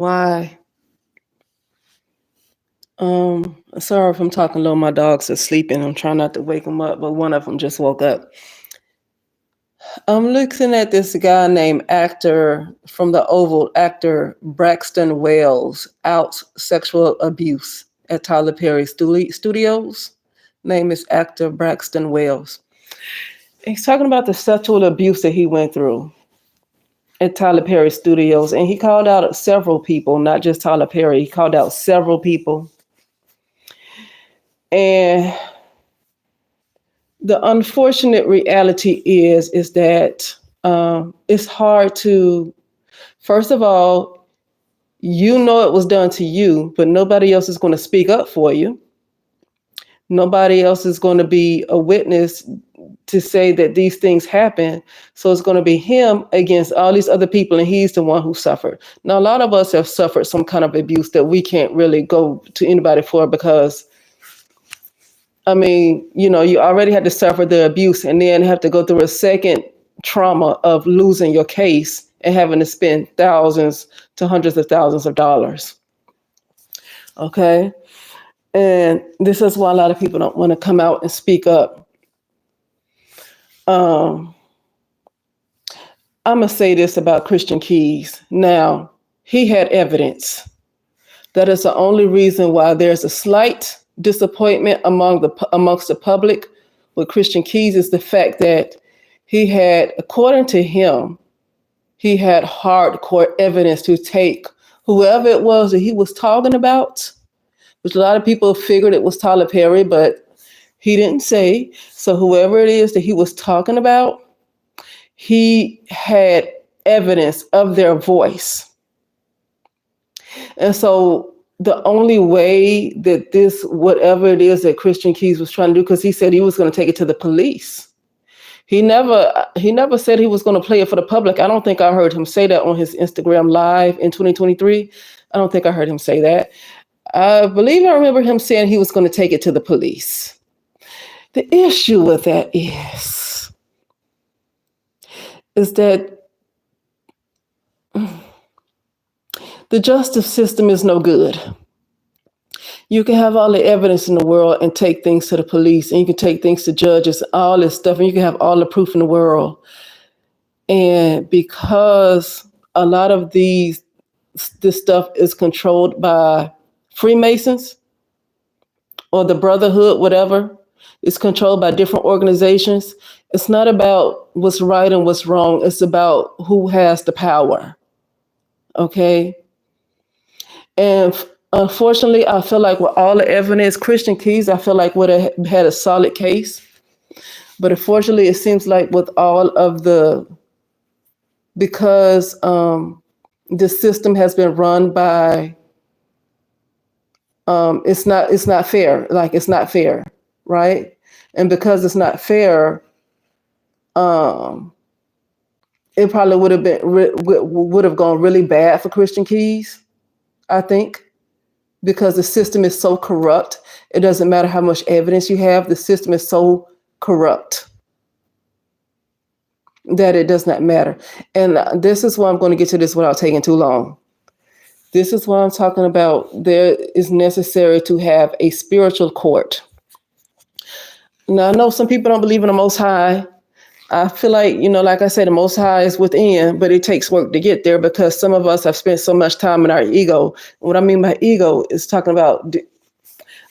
Why? Sorry if I'm talking low. My dogs are sleeping. I'm trying not to wake them up, but one of them just woke up. I'm looking at this guy named actor from the Oval, actor Braxton Wells, out sexual abuse at Tyler Perry Studios. Name is actor Braxton Wells. He's talking about the sexual abuse that he went through at Tyler Perry Studios, and he called out several people, not just Tyler Perry. He called out several people, and the unfortunate reality is that it's hard to. First of all, you know it was done to you, but nobody else is going to speak up for you. Nobody else is going to be a witness to say that these things happen. So it's going to be him against all these other people, and he's the one who suffered. Now, a lot of us have suffered some kind of abuse that we can't really go to anybody for because, I mean, you already had to suffer the abuse and then have to go through a second trauma of losing your case and having to spend thousands to hundreds of thousands of dollars. Okay? And this is why a lot of people don't want to come out and speak up. I'm going to say this about Christian Keys. Now, he had evidence. That is the only reason why there's a slight disappointment amongst the public with Christian Keys is the fact that he had, according to him, he had hardcore evidence to take whoever it was that he was talking about, which a lot of people figured it was Tyler Perry, but he didn't say. So whoever it is that he was talking about, he had evidence of their voice. And so the only way that this, whatever it is that Christian Keys was trying to do, because he said he was going to take it to the police. He never said he was going to play it for the public. I don't think I heard him say that on his Instagram Live in 2023. I don't think I heard him say that. I believe I remember him saying he was going to take it to the police. The issue with that is that the justice system is no good. You can have all the evidence in the world and take things to the police, and you can take things to judges, all this stuff, and you can have all the proof in the world. And because a lot of this stuff is controlled by Freemasons or the Brotherhood, whatever, it's controlled by different organizations. It's not about what's right and what's wrong. It's about who has the power. Okay? And unfortunately, I feel like with all the evidence, Christian Keys, I feel like would have had a solid case. But unfortunately, it seems like with all of because the system has been run by, it's not fair. Like, it's not fair, right? And because it's not fair, it probably would have gone really bad for Christian Keys, I think. Because the system is so corrupt. It doesn't matter how much evidence you have. The system is so corrupt that it does not matter. And this is why I'm going to get to this without taking too long. This is why I'm talking about there is necessary to have a spiritual court. Now, I know some people don't believe in the Most High. I feel like, like I said, the Most High is within, but it takes work to get there because some of us have spent so much time in our ego. What I mean by ego is talking about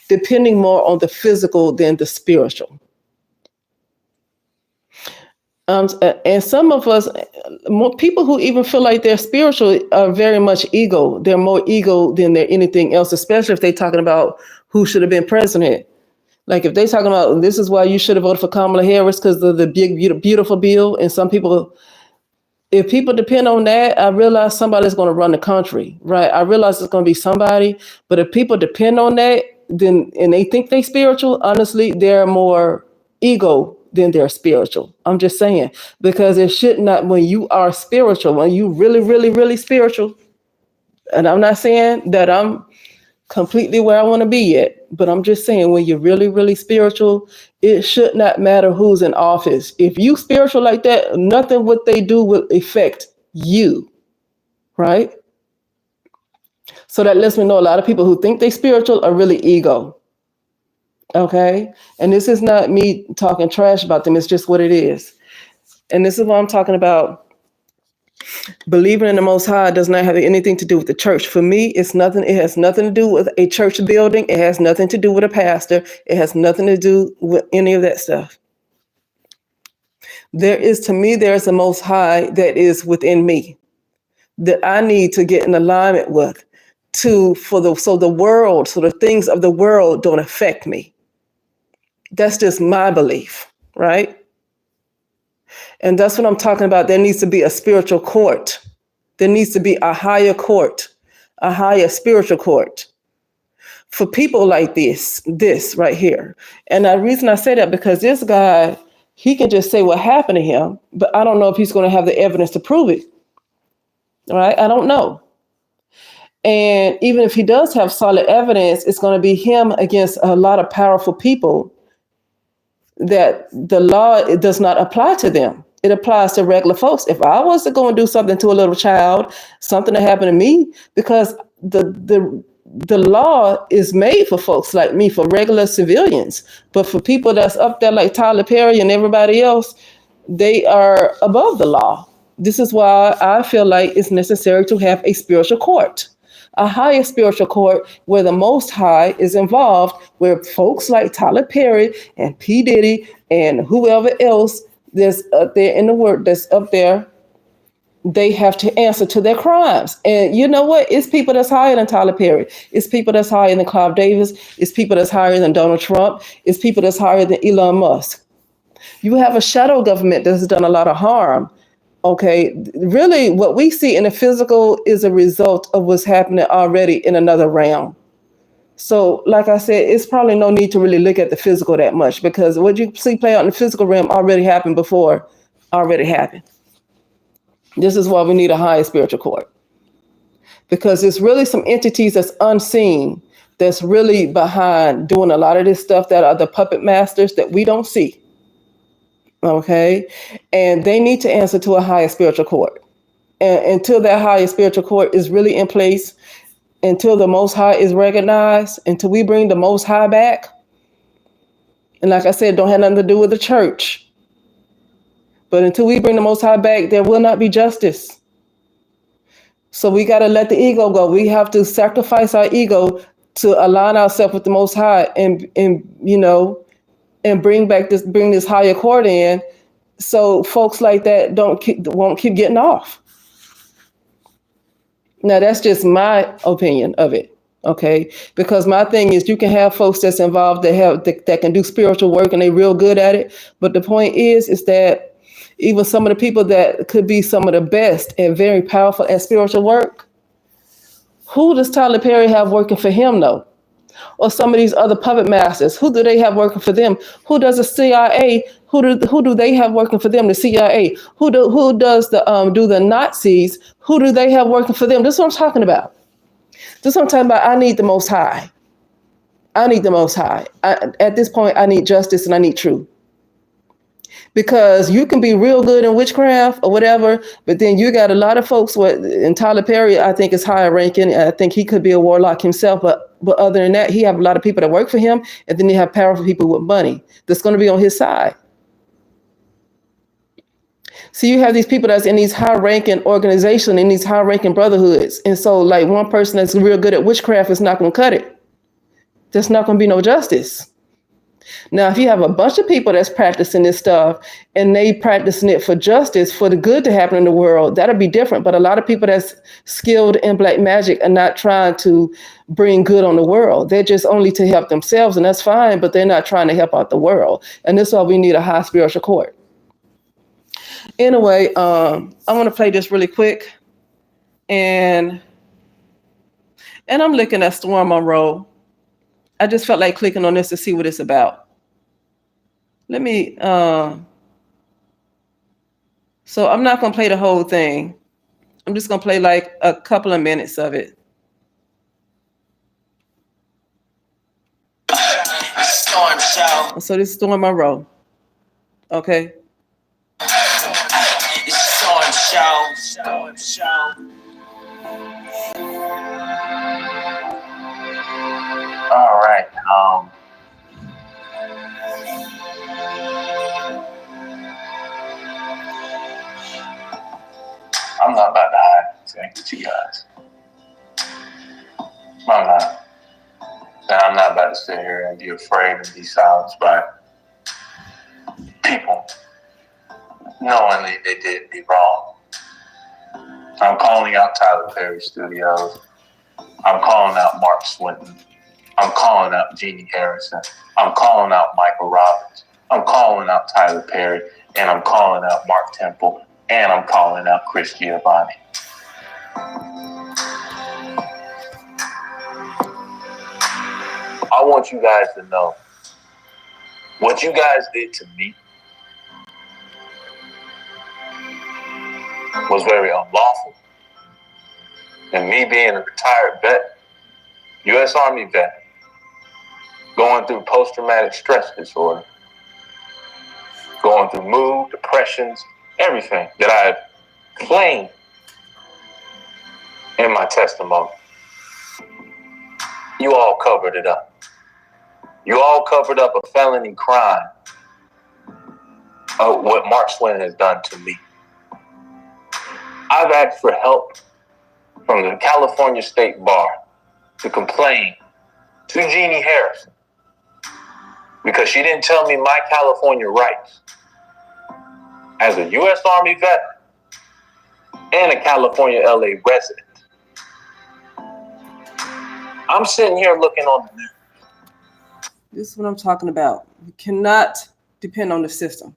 depending more on the physical than the spiritual. And some of us, more people who even feel like they're spiritual are very much ego. They're more ego than they're anything else, especially if they're talking about who should have been president. Like if they're talking about this is why you should have voted for Kamala Harris because of the big, beautiful bill. And some people, if people depend on that, I realize somebody's going to run the country, right? I realize it's going to be somebody. But if people depend on that, then and they think they're spiritual, honestly, they're more ego than they're spiritual. I'm just saying, because it should not, when you are spiritual, when you really, really, really spiritual, and I'm not saying that I'm completely where I want to be at. But I'm just saying, when you're really, really spiritual, it should not matter who's in office. If you spiritual like that, nothing what they do will affect you, right? So that lets me know a lot of people who think they spiritual are really ego. Okay. And this is not me talking trash about them. It's just what it is. And this is what I'm talking about. Believing in the Most High does not have anything to do with the church. For me, it's nothing. It has nothing to do with a church building. It has nothing to do with a pastor. It has nothing to do with any of that stuff. To me, there's a Most High that is within me that I need to get in alignment with so the things of the world don't affect me. That's just my belief, right? And that's what I'm talking about. There needs to be a spiritual court. There needs to be a higher court, a higher spiritual court for people like this right here. And the reason I say that, because this guy, he can just say what happened to him, but I don't know if he's going to have the evidence to prove it. All right? I don't know. And even if he does have solid evidence, it's going to be him against a lot of powerful people that the law, it does not apply to them. It applies to regular folks. If I was to go and do something to a little child, something that happened to me, because the law is made for folks like me, for regular civilians. But for people that's up there like Tyler Perry and everybody else, they are above the law. This is why I feel like it's necessary to have a spiritual court, a higher spiritual court where the Most High is involved, where folks like Tyler Perry and P. Diddy and whoever else that's up there in the world, that's up there, they have to answer to their crimes. And you know what? It's people that's higher than Tyler Perry. It's people that's higher than Clive Davis. It's people that's higher than Donald Trump. It's people that's higher than Elon Musk. You have a shadow government that's done a lot of harm. Okay, really what we see in the physical is a result of what's happening already in another realm. So like I said, it's probably no need to really look at the physical that much, because what you see play out in the physical realm already happened before, already happened. This is why we need a higher spiritual court, because it's really some entities that's unseen that's really behind doing a lot of this stuff, that are the puppet masters that we don't see. Okay, and they need to answer to a higher spiritual court. And until that higher spiritual court is really in place, until the Most High is recognized, until we bring the Most High back, and like I said, don't have nothing to do with the church, but until we bring the Most High back, there will not be justice. So we got to let the ego go. We have to sacrifice our ego to align ourselves with the Most High, and bring this higher court in, so folks like that won't keep getting off. Now that's just my opinion of it, okay? Because my thing is, you can have folks that's involved that can do spiritual work and they real good at it, but the point is that even some of the people that could be some of the best and very powerful at spiritual work, who does Tyler Perry have working for him though? Or some of these other puppet masters, who do they have working for them? Who does the CIA? Who do they have working for them? The CIA. Who does the Nazis? Who do they have working for them? This is what I'm talking about. This is what I'm talking about. I need the Most High. I need the Most High. At this point, I need justice and I need truth. Because you can be real good in witchcraft or whatever, but then you got a lot of folks. And Tyler Perry, I think, is higher ranking. I think he could be a warlock himself, but other than that, he have a lot of people that work for him, and then you have powerful people with money that's going to be on his side. So you have these people that's in these high-ranking organizations, in these high-ranking brotherhoods, and so like one person that's real good at witchcraft is not going to cut it. There's not going to be no justice. Now, if you have a bunch of people that's practicing this stuff and they practicing it for justice, for the good to happen in the world, that'll be different. But a lot of people that's skilled in black magic are not trying to bring good on the world. They're just only to help themselves, and that's fine, but they're not trying to help out the world. And that's why we need a high spiritual court. Anyway, I want to play this really quick. And I'm looking at Storm Monroe. I just felt like clicking on this to see what it's about. Let me, so I'm not going to play the whole thing. I'm just going to play like a couple of minutes of it. Storm Show. So this is Storm Monroe. Okay. It's Storm Show. Storm Show. I'm not. And I'm not about to sit here and be afraid and be silenced by people knowingly they did me wrong. I'm calling out Tyler Perry Studios. I'm calling out Mark Swinton. I'm calling out Jeannie Harrison. I'm calling out Michael Robbins. I'm calling out Tyler Perry. And I'm calling out Mark Temple. And I'm calling out Chris Giovanni. I want you guys to know what you guys did to me was very unlawful. And me being a retired vet, U.S. Army vet, going through post-traumatic stress disorder, going through mood, depressions, everything that I claimed in my testimony. You all covered it up. You all covered up a felony crime of what Mark Swinton has done to me. I've asked for help from the California State Bar to complain to Jeannie Harrison because she didn't tell me my California rights as a U.S. Army veteran and a California LA resident. I'm sitting here looking on the news. This is what I'm talking about. You cannot depend on the system.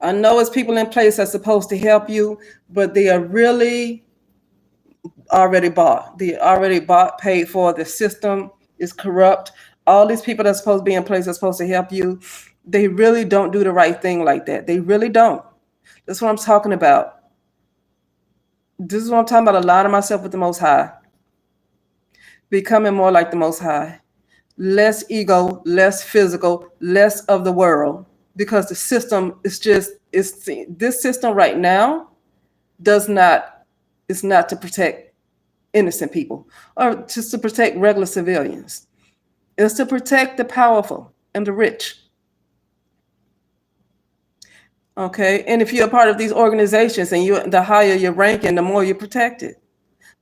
I know it's people in place that's supposed to help you, but they are really already bought. They already bought, paid for. The system is corrupt. All these people that's supposed to be in place that's supposed to help you, they really don't do the right thing like that. They really don't. That's what I'm talking about. This is what I'm talking about, aligning myself with the Most High. Becoming more like the Most High. Less ego, less physical, less of the world. Because the system is this system right now is not to protect innocent people or just to protect regular civilians. It's to protect the powerful and the rich. Okay, and if you're a part of these organizations and the higher your ranking, the more you're protected.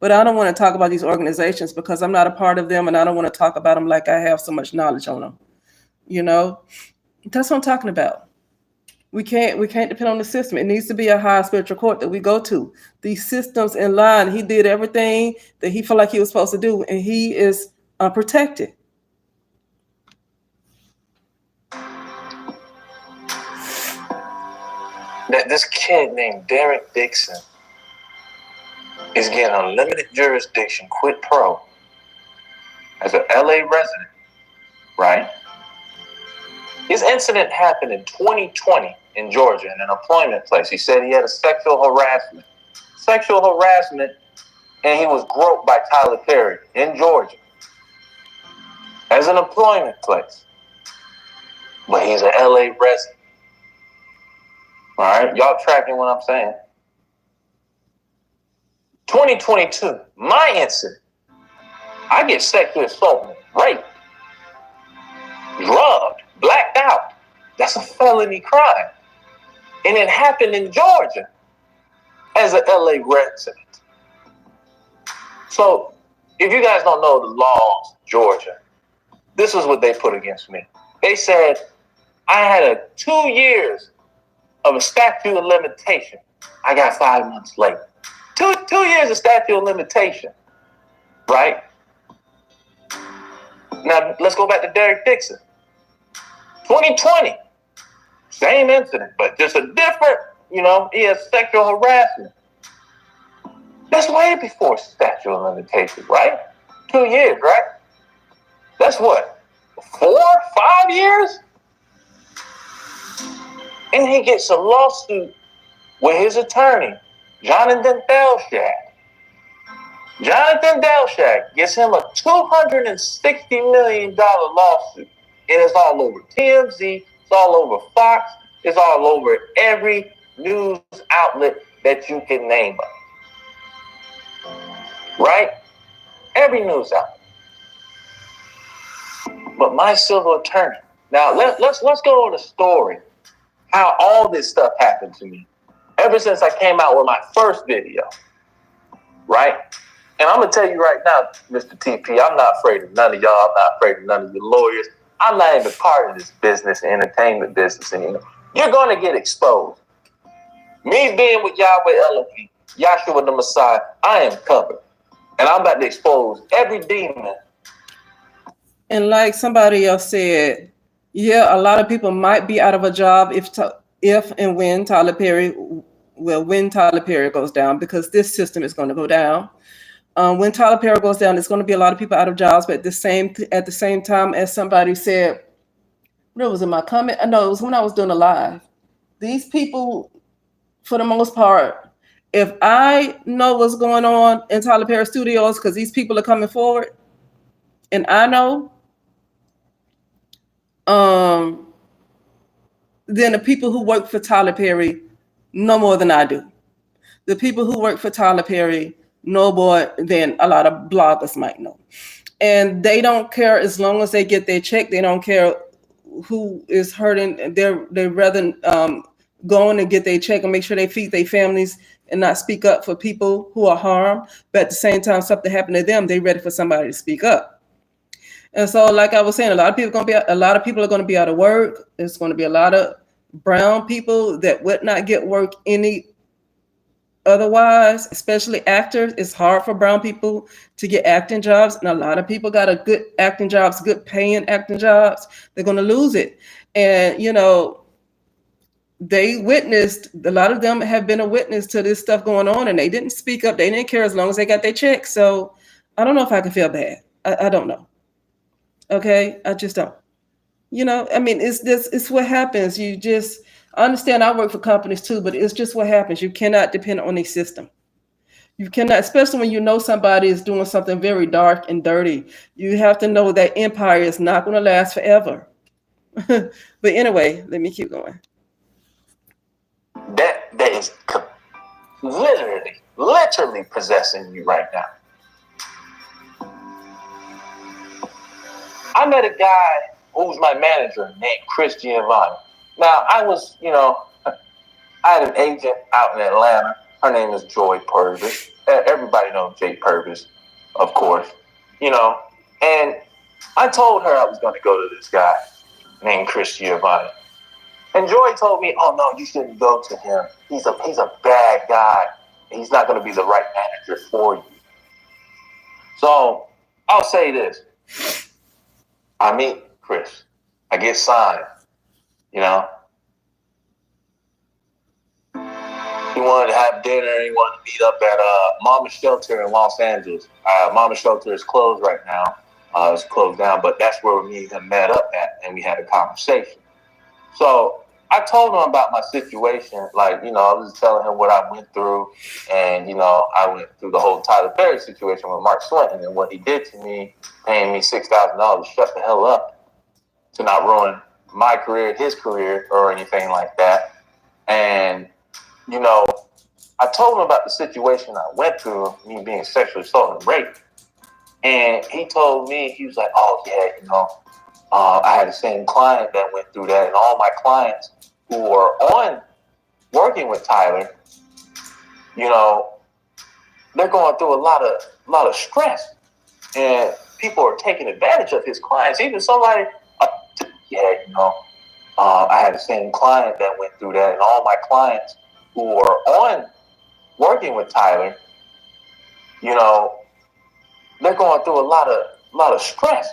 But I don't want to talk about these organizations because I'm not a part of them and I don't want to talk about them like I have so much knowledge on them. You know, that's what I'm talking about. We can't depend on the system. It needs to be a high spiritual court that we go to. These systems in line, he did everything that he felt like he was supposed to do, and he is protected. That this kid named Derek Dixon is getting unlimited jurisdiction, quid pro, as an LA resident, right? His incident happened in 2020 in Georgia in an employment place. He said he had a sexual harassment, and he was groped by Tyler Perry in Georgia as an employment place. But he's an LA resident. All right, y'all tracking what I'm saying? 2022, my incident. I get sexually assaulted, raped, drugged, blacked out. That's a felony crime. And it happened in Georgia as an LA resident. So if you guys don't know the laws of Georgia, this is what they put against me. They said I had 2 years of a statute of limitation. I got 5 months late. Two years of statute of limitation, right? Now, let's go back to Derek Dixon. 2020, same incident, but just a different, he has sexual harassment. That's way before statute of limitations, right? 2 years, right? That's what, 4, 5 years? And he gets a lawsuit with his attorney, Jonathan Delshak. Jonathan Delshak gets him a $260 million lawsuit. And it's all over TMZ, it's all over Fox, it's all over every news outlet that you can name up. Right? Every news outlet. But my civil attorney. Now let's go over the story. How all this stuff happened to me. Ever since I came out with my first video. Right? And I'm gonna tell you right now, Mr. TP, I'm not afraid of none of y'all. I'm not afraid of none of your lawyers. I'm not even part of this business, entertainment business anymore. You're gonna get exposed. Me being with Yahweh Elohim, Yahshua the Messiah, I am covered. And I'm about to expose every demon. And like somebody else said, yeah, a lot of people might be out of a job if and when Tyler Perry goes down, because this system is going to go down. When Tyler Perry goes down, there's going to be a lot of people out of jobs. But at the same time, as somebody said, what was in my comment? I know it was when I was doing a live. These people, for the most part, if I know what's going on in Tyler Perry Studios, because these people are coming forward, and I know, then the people who work for Tyler Perry know more than I do. The people who work for Tyler Perry know more than a lot of bloggers might know. And they don't care as long as they get their check. They don't care who is hurting. They'd rather go on and get their check and make sure they feed their families and not speak up for people who are harmed. But at the same time, something happened to them, they're ready for somebody to speak up. And so, like I was saying, a lot of people are going to be out of work. There's going to be a lot of brown people that would not get work any otherwise, especially actors. It's hard for brown people to get acting jobs, and a lot of people got a good acting jobs, good paying acting jobs. They're going to lose it. And they witnessed, a lot of them have been a witness to this stuff going on, and they didn't speak up. They didn't care as long as they got their check. So I don't know if I can feel bad. I don't know. Okay, I just don't. I mean, it's what happens. I understand I work for companies too, but it's just what happens. You cannot depend on a system. You cannot, especially when you know somebody is doing something very dark and dirty. You have to know that empire is not going to last forever. But anyway, let me keep going. That is literally possessing you right now. I met a guy who's my manager named Chris Giovanni. Now, I had an agent out in Atlanta. Her name is Joy Purvis. Everybody knows Jay Purvis, of course. And I told her I was going to go to this guy named Chris Giovanni. And Joy told me, oh, no, you shouldn't go to him. He's a bad guy. He's not going to be the right manager for you. So I'll say this. I meet Chris. I get signed, He wanted to have dinner. He wanted to meet up at Mama Shelter in Los Angeles. Mama Shelter is closed right now. It's closed down, but that's where me and him met up at, and we had a conversation. So I told him about my situation. I was telling him what I went through, and, I went through the whole Tyler Perry situation with Mark Swinton and what he did to me, paying me $6,000 to shut the hell up, to not ruin my career, his career, or anything like that. And, I told him about the situation I went through, me being sexually assaulted and raped. And he told me, he was like, oh, yeah, I had the same client that went through that. And all my clients who were working with Tyler, they're going through a lot of stress. And people are taking advantage of his clients. Even somebody, I had the same client that went through that. And all my clients who were working with Tyler, they're going through a lot of stress.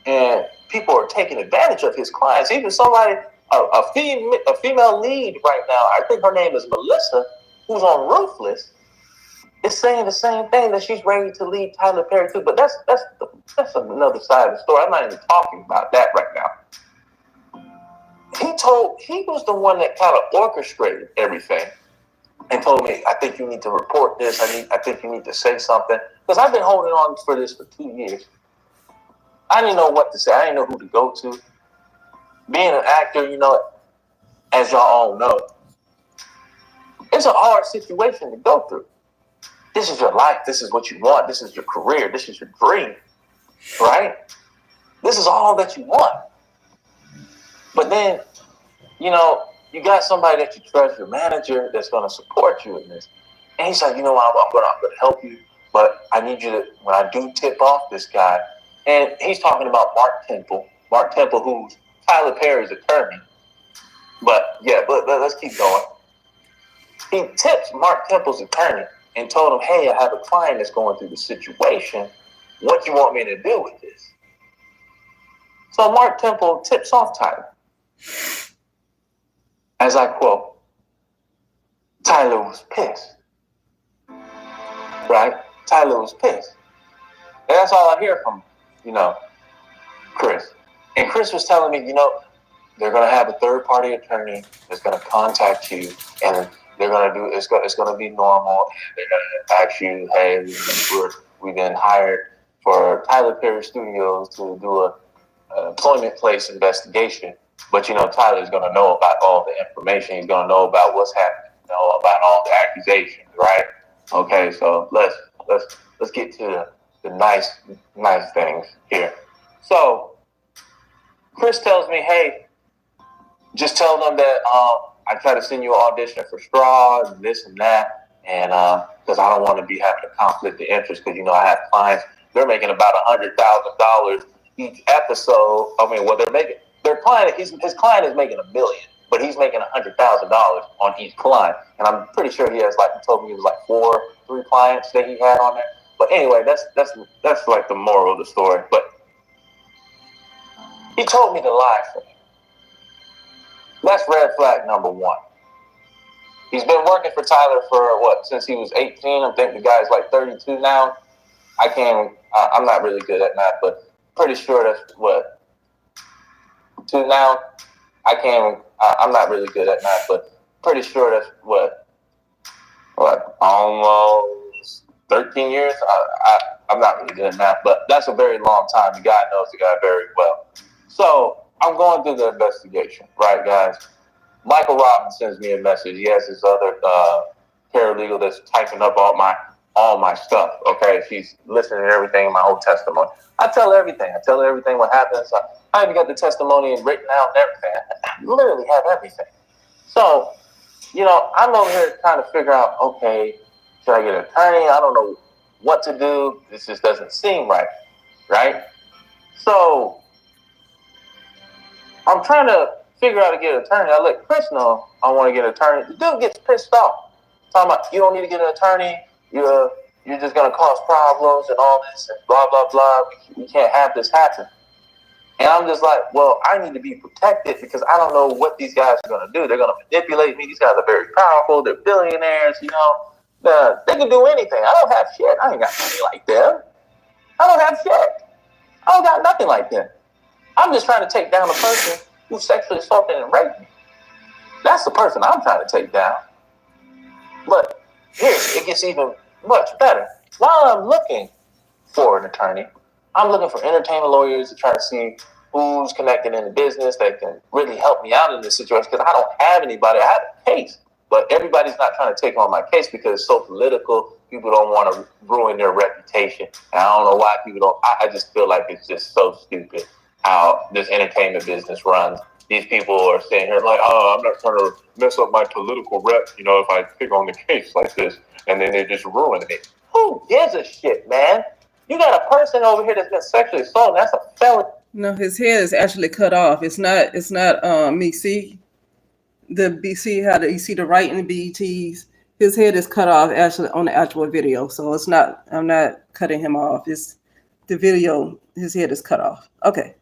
And people are taking advantage of his clients. Even somebody, a female lead right now, I think her name is Melissa, who's on Ruthless, is saying the same thing, that she's ready to leave Tyler Perry too. But that's another side of the story. I'm not even talking about that right now. He was the one that kind of orchestrated everything and told me, I think you need to report this. I think you need to say something. Because I've been holding on for this for 2 years. I didn't know what to say. I didn't know who to go to. Being an actor, as y'all all know, it's a hard situation to go through. This is your life. This is what you want. This is your career. This is your dream, right? This is all that you want. But then, you got somebody that you trust, your manager, that's going to support you in this. And he's like, I'm going to help you, but I need you to, when I do tip off this guy, and he's talking about Mark Temple, who's Tyler Perry's attorney. But let's keep going. He tips Mark Temple's attorney and told him, hey, I have a client that's going through the situation. What do you want me to do with this? So Mark Temple tips off Tyler. As I quote, Tyler was pissed. Right? Tyler was pissed. And that's all I hear from, Chris. And Chris was telling me, they're going to have a third-party attorney that's going to contact you, and they're going to do, it's going to be normal. They're going to ask you, hey, we've been hired for Tyler Perry Studios to do a employment place investigation. But, Tyler's going to know about all the information. He's going to know about what's happening, about all the accusations, right? Okay, so let's get to the nice things here. So Chris tells me, hey, just tell them that I try to send you an audition for Straws and this and that, and because I don't want to be having a conflict of interest, because I have clients, they're making about $100,000 each episode. I mean, well, their client, his client is making $1 million, but he's making $100,000 on each client, and I'm pretty sure he has, like he told me, it was like 3 clients that he had on there. But anyway, that's like the moral of the story. But he told me to lie for me. That's red flag number 1. He's been working for Tyler for since he was 18. I think the guy's like 32 now. I'm not really good at math, but pretty sure that's 2 now. I'm not really good at math, but pretty sure that's almost 13 years. I'm not really good at math, but that's a very long time. The guy knows the guy very well. So I'm going through the investigation, right, guys? Michael Robbins sends me a message. He has this other paralegal that's typing up all my stuff. Okay, she's listening to everything in my whole testimony. I tell her everything. What happens. I even got the testimony written out and everything. I literally have everything. So, I'm over here trying to figure out, okay, should I get an attorney? I don't know what to do. This just doesn't seem right, right? So I'm trying to figure out how to get an attorney. I let Chris know I want to get an attorney. The dude gets pissed off. Talking about, you don't need to get an attorney. You're just going to cause problems and all this and blah, blah, blah. We can't have this happen. And I'm just like, well, I need to be protected because I don't know what these guys are going to do. They're going to manipulate me. These guys are very powerful. They're billionaires, They can do anything. I don't have shit. I ain't got money like them. I don't have shit. I don't got nothing like them. I'm just trying to take down the person who sexually assaulted and raped me. That's the person I'm trying to take down. But here, it gets even much better. While I'm looking for an attorney, I'm looking for entertainment lawyers to try to see who's connected in the business that can really help me out in this situation, because I don't have anybody. I have a case, but everybody's not trying to take on my case because it's so political. People don't want to ruin their reputation. And I don't know why people don't. I just feel like it's just so stupid how this entertainment business runs. These people are sitting here like, oh, I'm not trying to mess up my political rep, if I pick on the case like this, and then they just ruin it. Who gives a shit, man? You got a person over here that's been sexually assaulted. That's a felony. No, his head is actually cut off. It's not me. See the BC, how you see the right in the BETs. His head is cut off actually on the actual video. So it's not, I'm not cutting him off. It's the video, his head is cut off. Okay.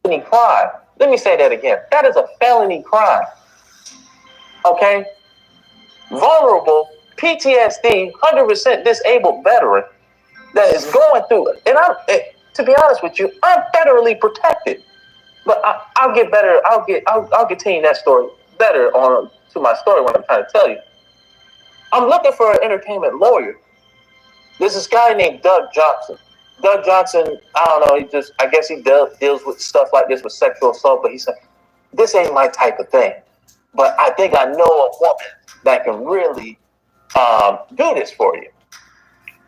Crime. Let me say that again. That is a felony crime. Okay? Vulnerable, PTSD, 100% disabled veteran that is going through it. And to be honest with you, I'm federally protected. But I'll get better. I'll continue that story better on to my story when I'm trying to tell you. I'm looking for an entertainment lawyer. There's this guy named Doug Johnson. Doug Johnson, I don't know, I guess he deals with stuff like this with sexual assault, but he said, this ain't my type of thing. But I think I know a woman that can really do this for you.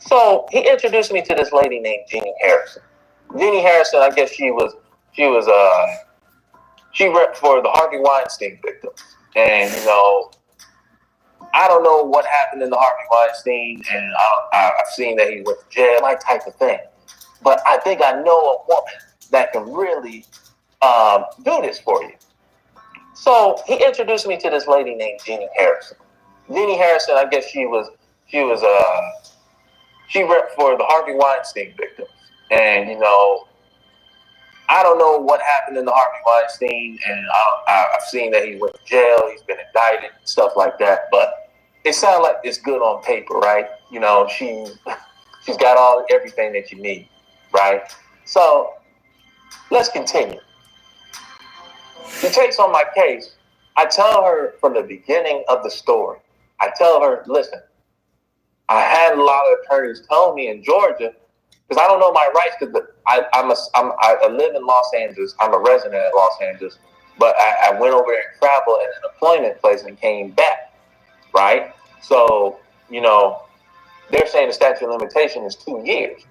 So he introduced me to this lady named Jeannie Harrison. Jeannie Harrison, I guess she repped for the Harvey Weinstein victims. And, I don't know what happened in the Harvey Weinstein, and I've seen that he went to jail, like type of thing. But I think I know a woman that can really do this for you. So he introduced me to this lady named Jeannie Harrison. Jeannie Harrison, I guess she repped for the Harvey Weinstein victims. And, you know, I don't know what happened in the Harvey Weinstein, and I've seen that he went to jail, he's been indicted, stuff like that. But it sounds like it's good on paper, right? You know, she's got everything that you need, right? So let's continue. She takes on my case. I tell her from the beginning of the story, I tell her, listen, I had a lot of attorneys tell me in Georgia, because I don't know my rights, because I live in Los Angeles. I'm a resident of Los Angeles, but I went over there and traveled at an employment place and came back, right? So, you know, they're saying the statute of limitation is 2 years.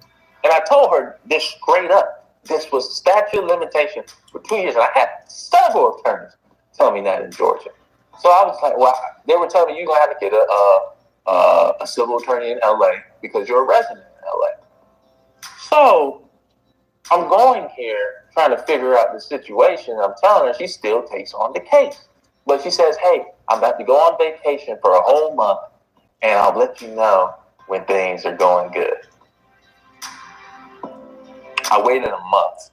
And I told her this straight up. This was statute of limitation for 2 years. And I had several attorneys tell me that in Georgia. So I was like, well, they were telling me you're going to have to get a civil attorney in LA because you're a resident in LA. So I'm going here trying to figure out the situation. I'm telling her, she still takes on the case. But she says, hey, I'm about to go on vacation for a whole month, and I'll let you know when things are going good. I waited a month.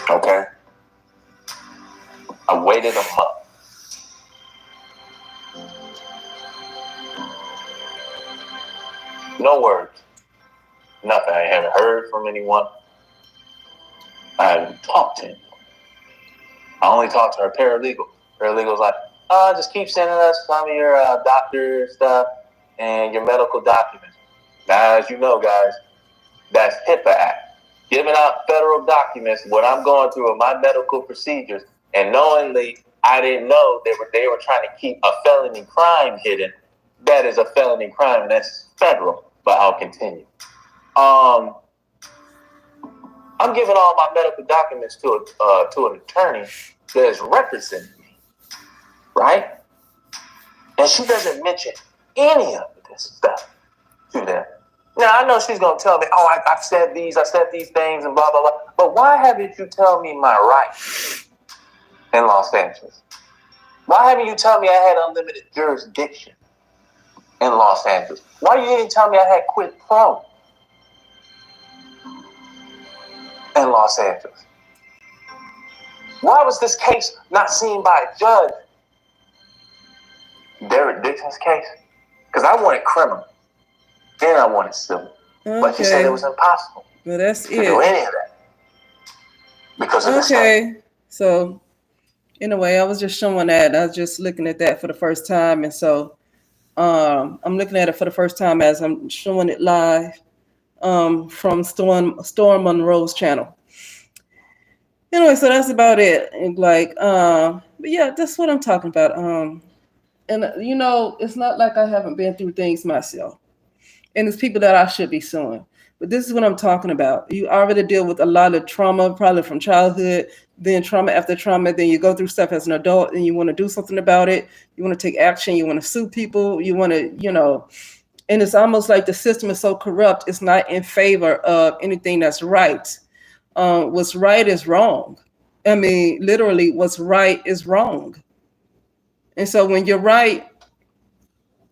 Okay? I waited a month. No words. Nothing. I haven't heard from anyone. I haven't talked to anyone. I only talked to her paralegal. Paralegal's like, just keep sending us some of your doctor stuff and your medical documents. Now, as you know, guys, that's HIPAA Act. Giving out federal documents, what I'm going through with my medical procedures, and knowingly, I didn't know they were trying to keep a felony crime hidden. That is a felony crime, and that's federal. But I'll continue. I'm giving all my medical documents to an attorney that is representing me, right? And she doesn't mention any of this stuff to them. Now, I know she's going to tell me, I said these things and blah, blah, blah. But why haven't you tell me my rights in Los Angeles? Why haven't you tell me I had unlimited jurisdiction in Los Angeles? Why you didn't tell me I had quid pro in Los Angeles? Why was this case not seen by a judge? Derek Dixon's case? Because I wanted criminal. Then I wanted civil. Okay. But she said it was impossible to do any of that. Because of this. Okay. So, in a way, I was just showing that. I was just looking at that for the first time. And so, I'm looking at it for the first time as I'm showing it live from Storm Monroe's channel. Anyway, so that's about it. And but yeah, that's what I'm talking about. And you know, it's not like I haven't been through things myself. And it's people that I should be suing. But this is what I'm talking about. You already deal with a lot of trauma, probably from childhood, then trauma after trauma. Then you go through stuff as an adult and you want to do something about it. You want to take action. You want to sue people. You want to, you know, and it's almost like the system is so corrupt. It's not in favor of anything that's right. What's right is wrong. I mean, literally, what's right is wrong. And so when you're right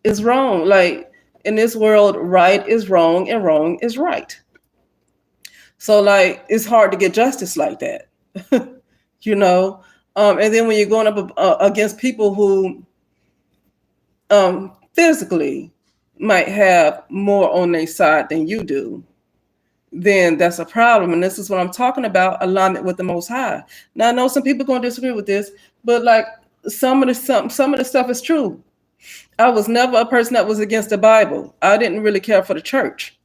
is wrong, like, in this world, right is wrong and wrong is right. So like, it's hard to get justice like that, you know? And then when you're going up against people who physically might have more on their side than you do, then that's a problem. And this is what I'm talking about, alignment with the Most High. Now, I know some people are going to disagree with this, but like some of the stuff is true. I was never a person that was against the Bible. I didn't really care for the church.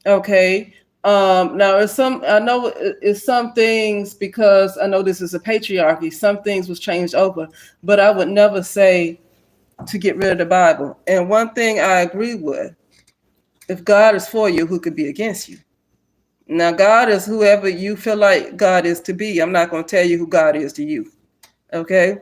Okay. Now I know it's some things, because I know this is a patriarchy, some things was changed over, but I would never say to get rid of the Bible. And one thing I agree with, if God is for you, who could be against you? Now, God is whoever you feel like God is to be. I'm not going to tell you who God is to you. Okay.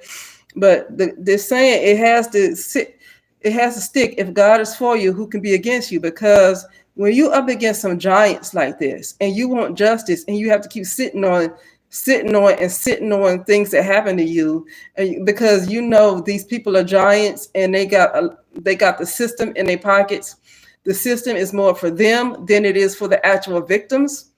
But this saying, it has to sit, it has to stick. If God is for you, who can be against you? Because when you up against some giants like this and you want justice and you have to keep sitting on things that happen to you, and because you know these people are giants and they got the system in their pockets. The system is more for them than it is for the actual victims.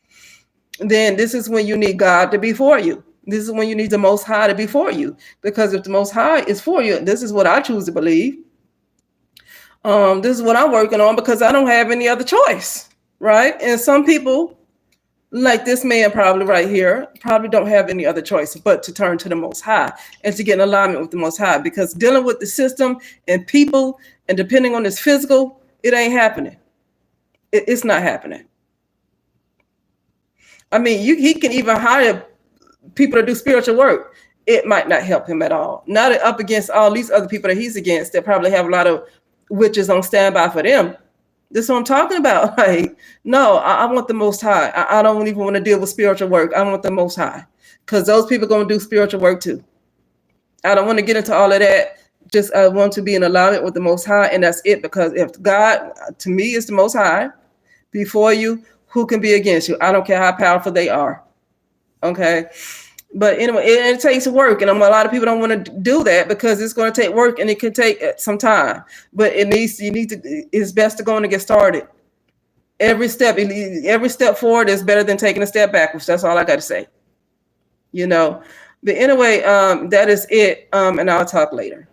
Then this is when you need God to be for you. This is when you need the Most High to be for you. Because if the Most High is for you, this is what I choose to believe. This is what I'm working on because I don't have any other choice, right? And some people, like this man probably right here, probably don't have any other choice but to turn to the Most High and to get in alignment with the Most High, because dealing with the system and people and depending on this physical, it ain't happening. It's not happening. I mean, he can even hire people to do spiritual work. It might not help him at all. Not up against all these other people that he's against that probably have a lot of witches on standby for them. This is what I'm talking about. Like, no, I want the Most High. I don't even want to deal with spiritual work. I want the Most High, because those people are going to do spiritual work too. I don't want to get into all of that. Just I want to be in alignment with the Most High, and that's it. Because if God, to me, is the Most High before you, who can be against you? I don't care how powerful they are. Okay. But anyway, it takes work, and a lot of people don't want to do that because it's going to take work and it can take some time. But it's best to go and get started. Every step forward is better than taking a step backwards. That's all I got to say. But anyway, that is it. And I'll talk later.